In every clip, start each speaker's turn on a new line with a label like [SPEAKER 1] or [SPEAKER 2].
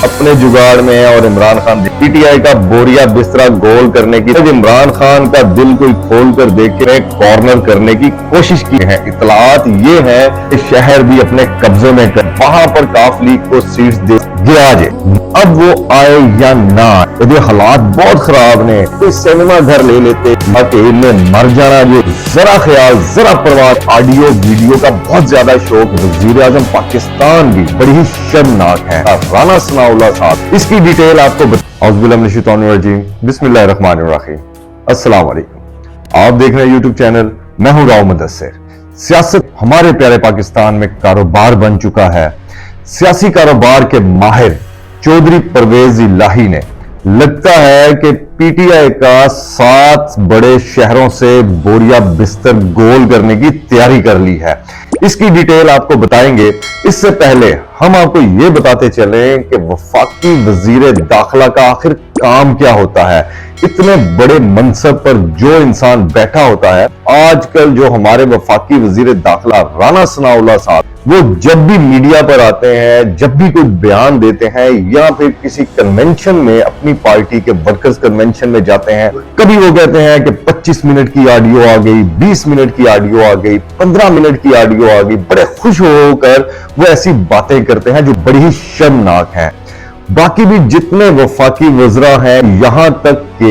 [SPEAKER 1] अपने जुगाड़ में है और इमरान खान पीटीआई का बोरिया बिस्तरा गोल करने की इमरान खान का दिल कोई खोल कर देखे कॉर्नर करने की कोशिश की है। इतलात ये है कि शहर भी अपने कब्जे में कर वहां पर काफ लीग को सीट्स दे गया जे अब वो आए या ना आए यदि हालात बहुत खराब ने तो सिनेमा घर ले लेते ताकि इनमें मर जाना जो जरा ख्याल जरा परवाह ऑडियो वीडियो का बहुत ज्यादा शौक वजीर आजम पाकिस्तान भी बड़ी ही शर्मनाक है। राना सनाउल्लाह साहब इसकी डिटेल आपको बिस्मिल्लाहिर्रहमानिर्रहीम अस्सलाम वालेकुम। आप देख रहे हैं यूट्यूब चैनल, मैं हूं राव मुदस्सिर। सियासत हमारे प्यारे पाकिस्तान में कारोबार बन चुका है। सियासी कारोबार के माहिर चौधरी परवेज इलाही ने लगता है कि पीटीआई का 7 बड़े शहरों से बोरिया बिस्तर गोल करने की तैयारी कर ली है। इसकी डिटेल आपको बताएंगे। इससे पहले हम आपको ये बताते चलें कि वफाकी वजीर दाखिला का आखिर काम क्या होता है। इतने बड़े मनसब पर जो इंसान बैठा होता है, आजकल जो हमारे वफाकी वजीर दाखिला राना सनाउल्लाह साहब, वो जब भी मीडिया पर आते हैं, जब भी कोई बयान देते हैं या फिर किसी कन्वेंशन में अपनी पार्टी के वर्कर्स कन्वेंशन में जाते हैं, कभी वो कहते हैं कि 25 मिनट की ऑडियो आ गई, 20 मिनट की ऑडियो आ गई, 15 मिनट की ऑडियो आ गई। बड़े खुश होकर वो ऐसी बातें करते हैं जो बड़ी ही शर्मनाक है। बाकी भी जितने वफाकी वज़रा हैं, यहां तक कि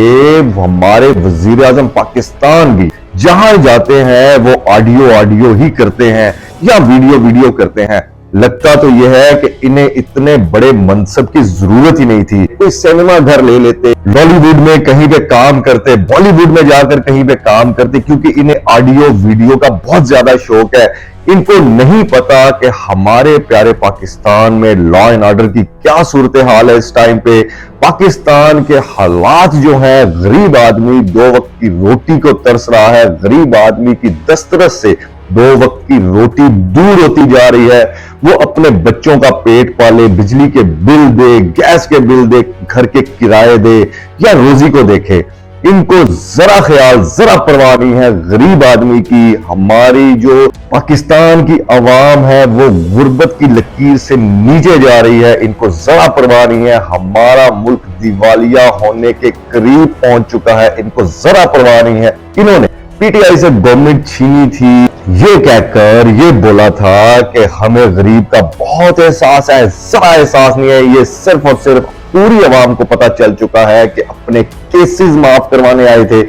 [SPEAKER 1] हमारे वजीर आजम पाकिस्तान भी जहां जाते हैं वो ऑडियो ही करते हैं या वीडियो करते हैं। लगता तो यह है कि इन्हें इतने बड़े मनसब की जरूरत ही नहीं थी। कोई सिनेमा घर ले लेते, बॉलीवुड में कहीं पे काम करते, बॉलीवुड में जाकर कहीं पे काम करते, क्योंकि इन्हें ऑडियो वीडियो का बहुत ज्यादा शौक है। इनको नहीं पता कि हमारे प्यारे पाकिस्तान में लॉ एंड ऑर्डर की क्या सूरत हाल है। इस टाइम पे पाकिस्तान के हालात जो है, गरीब आदमी 2 वक्त की रोटी को तरस रहा है। गरीब आदमी की दस्तरस से 2 वक्त की रोटी दूर होती जा रही है। वो अपने बच्चों का पेट पाले, बिजली के बिल दे, गैस के बिल दे, घर के किराए दे या रोजी को देखे। इनको जरा ख्याल जरा परवाह नहीं है गरीब आदमी की। हमारी जो पाकिस्तान की अवाम है वो गुर्बत की लकीर से नीचे जा रही है। इनको जरा परवाह नहीं है। हमारा मुल्क दिवालिया होने के करीब पहुंच चुका है। इनको जरा परवाह नहीं है। इन्होंने पीटीआई से गवर्नमेंट छीनी थी, ये कहकर ये बोला था कि हमें गरीब का बहुत एहसास है। जरा एहसास नहीं है। ये सिर्फ और सिर्फ पूरी अवाम को पता चल चुका है कि अपने केसेस माफ करवाने आए थे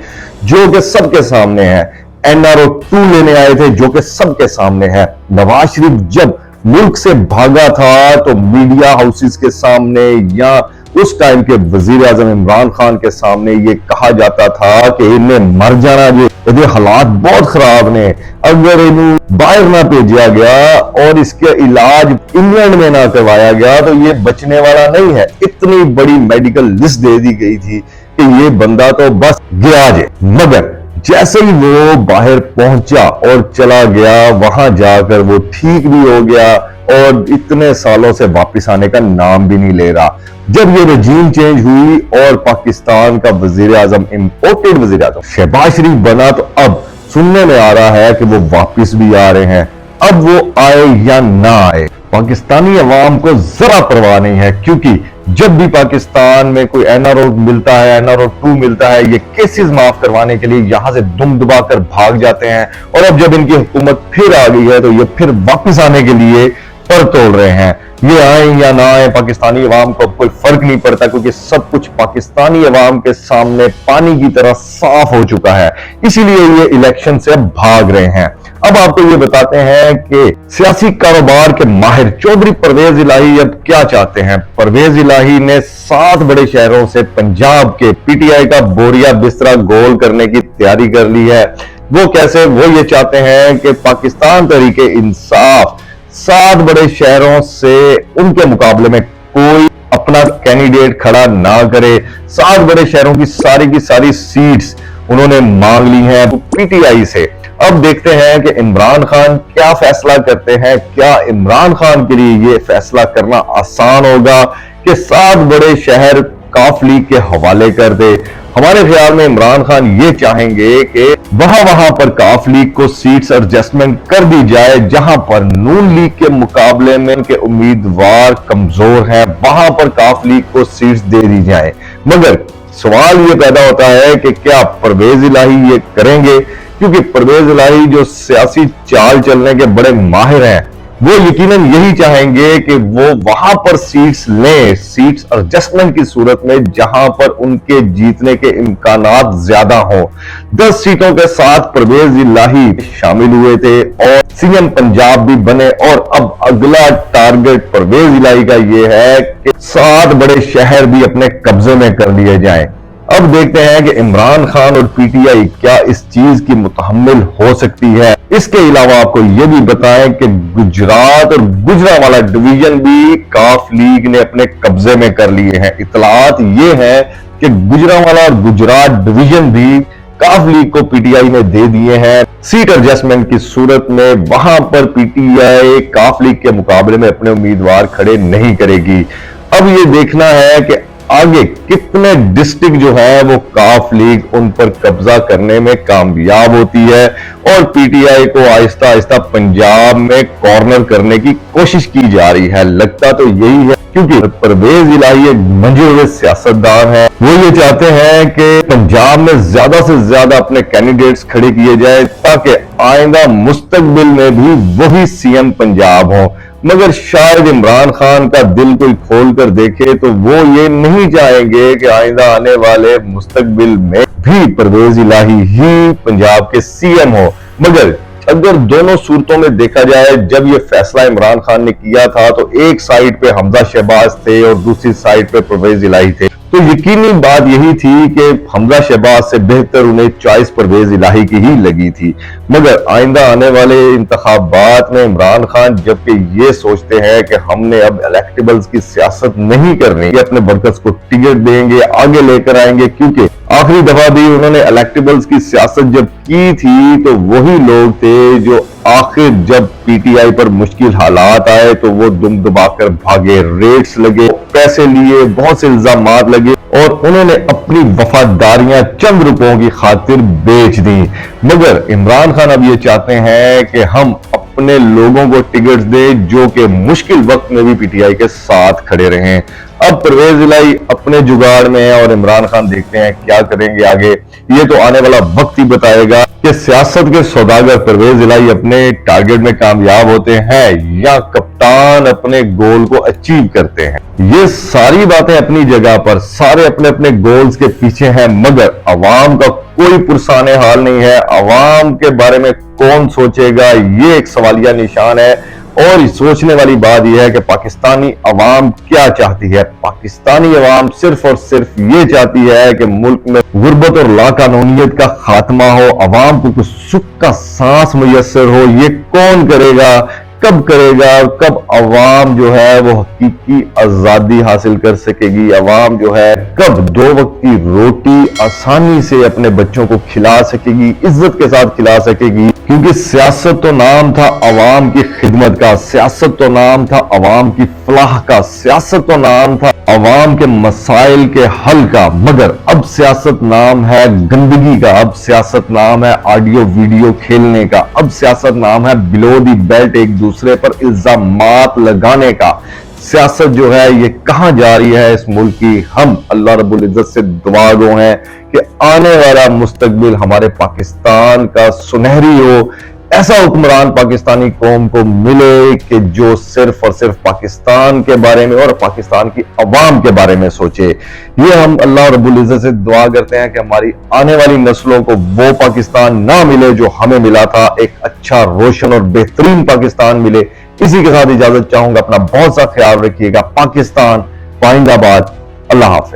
[SPEAKER 1] जो कि सबके सामने है। एनआरओ 2 लेने आए थे जो कि सबके सामने है। नवाज शरीफ जब मुल्क से भागा था तो मीडिया हाउसेस के सामने या उस टाइम के वजीर आजम इमरान खान के सामने ये कहा जाता था कि इन्हें मर जाना जो यदि हालात बहुत खराब ने, अगर इन्हें बाहर ना भेजा गया और इसके इलाज इंग्लैंड में ना करवाया गया तो ये बचने वाला नहीं है। इतनी बड़ी मेडिकल लिस्ट दे दी गई थी कि ये बंदा तो बस गया जे। मगर जैसे ही वो बाहर पहुंचा और चला गया, वहां जाकर वो ठीक भी हो गया और इतने सालों से वापस आने का नाम भी नहीं ले रहा। जब ये रजीम चेंज हुई और पाकिस्तान का वजीर आजम इंपोर्टेड वजीर आजम शहबाज शरीफ बना तो अब सुनने में आ रहा है कि वो वापस भी आ रहे हैं। अब वो आए या ना आए, पाकिस्तानी अवाम को जरा परवाह नहीं है, क्योंकि जब भी पाकिस्तान में कोई एनआरओ मिलता है, एनआरओ 2 मिलता है, ये केसेस माफ करवाने के लिए यहां से दुम दुबा कर भाग जाते हैं। और अब जब इनकी हुकूमत फिर आ गई है तो ये फिर वापस आने के लिए पर तोड़ रहे हैं। ये आए या ना आए, पाकिस्तानी अवाम को कोई फर्क नहीं पड़ता, क्योंकि सब कुछ पाकिस्तानी अवाम के सामने पानी की तरह साफ हो चुका है। इसीलिए ये इलेक्शन से अब भाग रहे हैं। अब आपको ये बताते हैं कि सियासी कारोबार के माहिर चौधरी परवेज इलाही अब क्या चाहते हैं। परवेज इलाही ने 7 बड़े शहरों से पंजाब के पीटीआई का बोरिया बिस्तरा गोल करने की तैयारी कर ली है। वो कैसे? वो ये चाहते हैं कि पाकिस्तान तहरीके इंसाफ 7 बड़े शहरों से उनके मुकाबले में कोई अपना कैंडिडेट खड़ा ना करे। 7 बड़े शहरों की सारी सीट्स उन्होंने मांग ली हैं पीटीआई से। अब देखते हैं कि इमरान खान क्या फैसला करते हैं। क्या इमरान खान के लिए यह फैसला करना आसान होगा कि 7 बड़े शहर काफ लीग के हवाले कर दे ہمارے خیال میں عمران خان یہ چاہیں گے کہ وہاں پر کاف لیگ کو سیٹس ایڈجسٹمنٹ کر دی جائے جہاں پر نون لیگ کے مقابلے میں ان کے امیدوار کمزور ہیں، وہاں پر کاف لیگ کو سیٹس دے دی جائیں۔ مگر سوال یہ پیدا ہوتا ہے کہ کیا پرویز الہی یہ کریں گے؟ کیونکہ پرویز الہی جو سیاسی چال چلنے کے بڑے ماہر ہیں، وہ یقیناً یہی چاہیں گے کہ وہ وہاں پر سیٹس لیں، سیٹس ایڈجسٹمنٹ کی صورت میں جہاں پر ان کے جیتنے کے امکانات زیادہ ہوں۔ 10 سیٹوں کے ساتھ پرویز الہی شامل ہوئے تھے اور سی ایم پنجاب بھی بنے، اور اب اگلا ٹارگٹ پرویز الہی کا یہ ہے کہ 7 بڑے شہر بھی اپنے قبضے میں کر لیے جائیں۔ اب دیکھتے ہیں کہ عمران خان اور پی ٹی آئی کیا اس چیز کی متحمل ہو سکتی ہے۔ اس کے علاوہ آپ کو یہ بھی بتائیں کہ گجرات اور گجرانوالہ ڈویژن بھی کاف لیگ نے اپنے قبضے میں کر لیے ہیں۔ اطلاعات یہ ہیں کہ گجرانوالہ اور گجرات ڈویژن بھی کاف لیگ کو پی ٹی آئی نے دے دیے ہیں۔ سیٹ ایڈجسٹمنٹ کی صورت میں وہاں پر پی ٹی آئی کاف لیگ کے مقابلے میں اپنے امیدوار کھڑے نہیں کرے گی۔ اب یہ دیکھنا ہے کہ آگے کتنے ڈسٹرکٹ جو ہے وہ کاف لیگ ان پر قبضہ کرنے میں کامیاب ہوتی ہے اور پی ٹی آئی کو آہستہ آہستہ پنجاب میں کارنر کرنے کی کوشش کی جا رہی ہے۔ لگتا تو یہی ہے کیونکہ پرویز الہی ایک منجے ہوئے سیاستدان ہیں، وہ یہ چاہتے ہیں کہ پنجاب میں زیادہ سے زیادہ اپنے کینڈیڈیٹس کھڑے کیے جائے تاکہ آئندہ مستقبل میں بھی وہی سی ایم پنجاب ہوں۔ مگر شاید عمران خان کا دل کوئی کھول کر دیکھے تو وہ یہ نہیں چاہیں گے کہ آئندہ آنے والے مستقبل میں بھی پرویز الہی ہی پنجاب کے سی ایم ہو۔ مگر اگر دونوں صورتوں میں دیکھا جائے، جب یہ فیصلہ عمران خان نے کیا تھا تو ایک سائیڈ پہ حمزہ شہباز تھے اور دوسری سائیڈ پہ پرویز الہی تھے، تو یقینی بات یہی تھی کہ حمزہ شہباز سے بہتر انہیں چوائس پرویز الہی کی ہی لگی تھی۔ مگر آئندہ آنے والے انتخابات میں عمران خان جبکہ یہ سوچتے ہیں کہ ہم نے اب الیکٹیبلز کی سیاست نہیں کرنی، یہ اپنے برکس کو ٹکٹ دیں گے، آگے لے کر آئیں گے، کیونکہ آخری دفعہ بھی انہوں نے الیکٹیبلز کی سیاست جب کی تھی تو وہی لوگ تھے جو آخر جب پی ٹی آئی پر مشکل حالات آئے تو وہ دم دبا کر بھاگے، ریٹس لگے، پیسے لیے، بہت سے الزامات لگے اور انہوں نے اپنی وفاداریاں چند روپوں کی خاطر بیچ دیں۔ مگر عمران خان اب یہ چاہتے ہیں کہ ہم اپنے لوگوں کو ٹکٹ دیں جو کہ مشکل وقت میں بھی پی ٹی آئی کے ساتھ کھڑے رہیں۔ اب پرویز الہی اپنے جگاڑ میں ہے اور عمران خان دیکھتے ہیں کیا کریں گے آگے، یہ تو آنے والا وقت ہی بتائے گا کہ سیاست کے سوداگر پرویز الہی اپنے ٹارگٹ میں کامیاب ہوتے ہیں یا کپتان اپنے گول کو اچیو کرتے ہیں۔ یہ ساری باتیں اپنی جگہ پر، سارے اپنے اپنے گولز کے پیچھے ہیں، مگر عوام کا کوئی پرسان حال نہیں ہے۔ عوام کے بارے میں کون سوچے گا، یہ ایک سوالیہ نشان ہے۔ اور سوچنے والی بات یہ ہے کہ پاکستانی عوام کیا چاہتی ہے۔ پاکستانی عوام صرف اور صرف یہ چاہتی ہے کہ ملک میں غربت اور لا قانونیت کا خاتمہ ہو، عوام کو کچھ سکھ کا سانس میسر ہو۔ یہ کون کرے گا، کب کرے گا، کب عوام جو ہے وہ حقیقی آزادی حاصل کر سکے گی، عوام جو ہے کب 2 وقت کی روٹی آسانی سے اپنے بچوں کو کھلا سکے گی، عزت کے ساتھ کھلا سکے گی۔ کیونکہ سیاست تو نام تھا عوام کی خدمت کا، سیاست تو نام تھا عوام کی فلاح کا، سیاست تو نام تھا عوام کے مسائل کے حل کا، مگر اب سیاست نام ہے گندگی کا، اب سیاست نام ہے آڈیو ویڈیو کھیلنے کا، اب سیاست نام ہے بلو دی بیلٹ ایک دوسرے پر الزامات لگانے کا۔ سیاست جو ہے یہ کہاں جا رہی ہے اس ملک کی؟ ہم اللہ رب العزت سے دعا گو ہیں کہ آنے والا مستقبل ہمارے پاکستان کا سنہری ہو، ایسا حکمران پاکستانی قوم کو ملے کہ جو صرف اور صرف پاکستان کے بارے میں اور پاکستان کی عوام کے بارے میں سوچے۔ یہ ہم اللہ رب العزت سے دعا کرتے ہیں کہ ہماری آنے والی نسلوں کو وہ پاکستان نہ ملے جو ہمیں ملا تھا، ایک اچھا، روشن اور بہترین پاکستان ملے۔ اسی کے ساتھ اجازت چاہوں گا، اپنا بہت سا خیال رکھیے گا۔ پاکستان پائندہ باد، اللہ حافظ۔